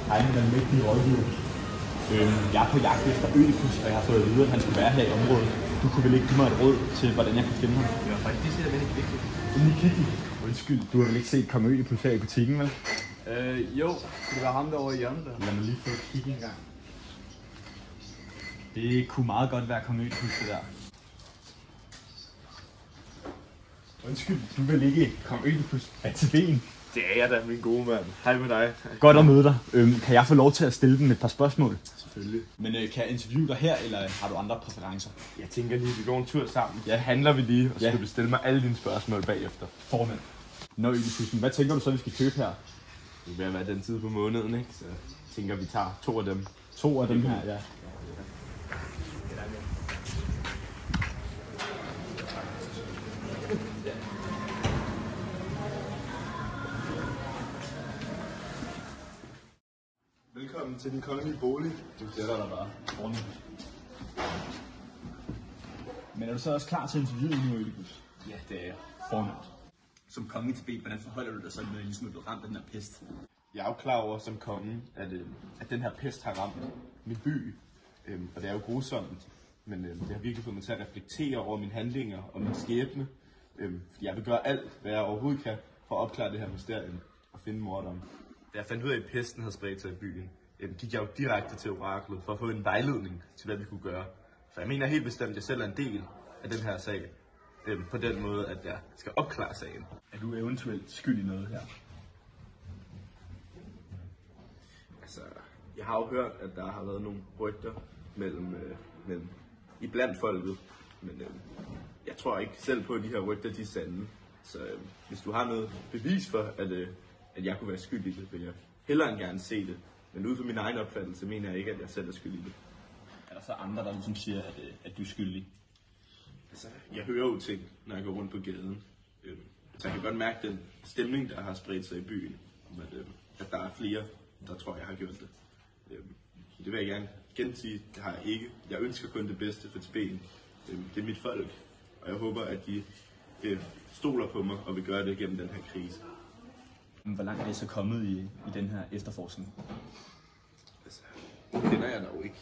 Hej, den vigtige rådgiver. Jeg er på jagt efter Ødipus, og jeg har fået at vide, at han skulle være her i området. Du kunne vel ikke give mig et råd til, hvordan jeg kan finde ham? Det var faktisk det, der er ikke vigtigt. Undskyld, du har vel ikke set Kong Ødipus her i butikken, vel? Jo, det var ham derovre i hjørnet der. Lad mig lige få et kig en gang. Det kunne meget godt være Kong Ødipus, det der. Undskyld, du vil ikke Kong Ødipus af til ben. Det er jeg da, min gode mand. Hej med dig. Godt at møde dig. Kan jeg få lov til at stille dem et par spørgsmål? Selvfølgelig. Men kan jeg interviewe dig her, eller har du andre præferencer? Jeg tænker lige, at vi går en tur sammen. Ja, handler vi lige, og så skal du stille mig alle dine spørgsmål bagefter. Formand. Nå, Ødipusen, hvad tænker du så, vi skal købe her? Det vil være den tid på måneden, ikke? Så jeg tænker, vi tager 2 af dem. 2 af dem her, ja. Velkommen til din kongelige bolig. Du sætter dig bare. Ordentligt. Men er du så også klar til interviewet nu, Ødipus? Ja, det er jeg. Fornemt. Som konge i Tibet, hvordan forholder du dig så med, ligesom du ramt af den her pest? Jeg er jo klar over som konge, at den her pest har ramt min by. Og det er jo grusomt. Men det har virkelig fået mig til at reflektere over mine handlinger og min skæbne. Fordi jeg vil gøre alt, hvad jeg overhovedet kan, for at opklare det her mysterium og finde morderen. Da jeg fandt ud af, at pesten havde spredt sig i byen, gik jeg jo direkte til oraklet for at få en vejledning til, hvad vi kunne gøre. For jeg mener helt bestemt, at jeg selv er en del af den her sag. På den måde, at jeg skal opklare sagen. Er du eventuelt skyld i noget her? Altså, jeg har jo hørt, at der har været nogle rygter mellem iblandt folket. Men jeg tror ikke selv på, at de her rygter de er sande. Så hvis du har noget bevis for, at jeg kunne være skyldig i det, vil jeg hellere end gerne se det. Men ud fra min egen opfattelse mener jeg ikke, at jeg selv er skyldig i det. Er der så andre, der ligesom siger, at du er skyldig? Altså, jeg hører jo ting, når jeg går rundt på gaden. Så jeg kan godt mærke den stemning, der har spredt sig i byen. Om at der er flere, der tror, jeg har gjort det. Det vil jeg gerne gentage, det har jeg ikke. Jeg ønsker kun det bedste for Tibet. Det er mit folk, og jeg håber, at de stoler på mig og vil gøre det gennem den her krise. Hvor langt er I så kommet i den her efterforskning? Altså, det kender jeg dog ikke.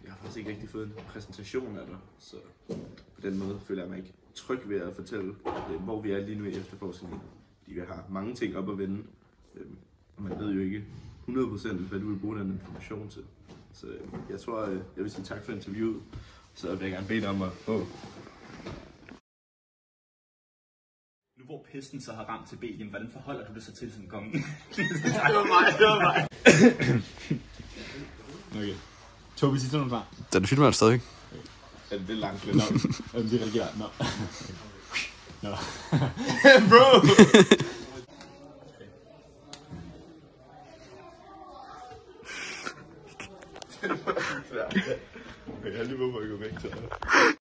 Jeg har faktisk ikke rigtig fået en præsentation af dig, så på den måde føler jeg mig ikke tryg ved at fortælle, hvor vi er lige nu i efterforskningen. Fordi vi har mange ting op at vende, og man ved jo ikke 100% hvad du vil bruge den information til. Så jeg tror, jeg vil sige tak for interviewet, så vil jeg gerne bede dig om at få. Nu hvor pesten så har ramt til Belgien, hvordan forholder du dig så til som konge? Det var mig. Okay. Tobi, sidste du klar? Den filmer er stadig. Ja, det er langt. Nå, det er rigtig langt. Nå. Nå. Bro! Okay, jeg lige må gå væk til dig.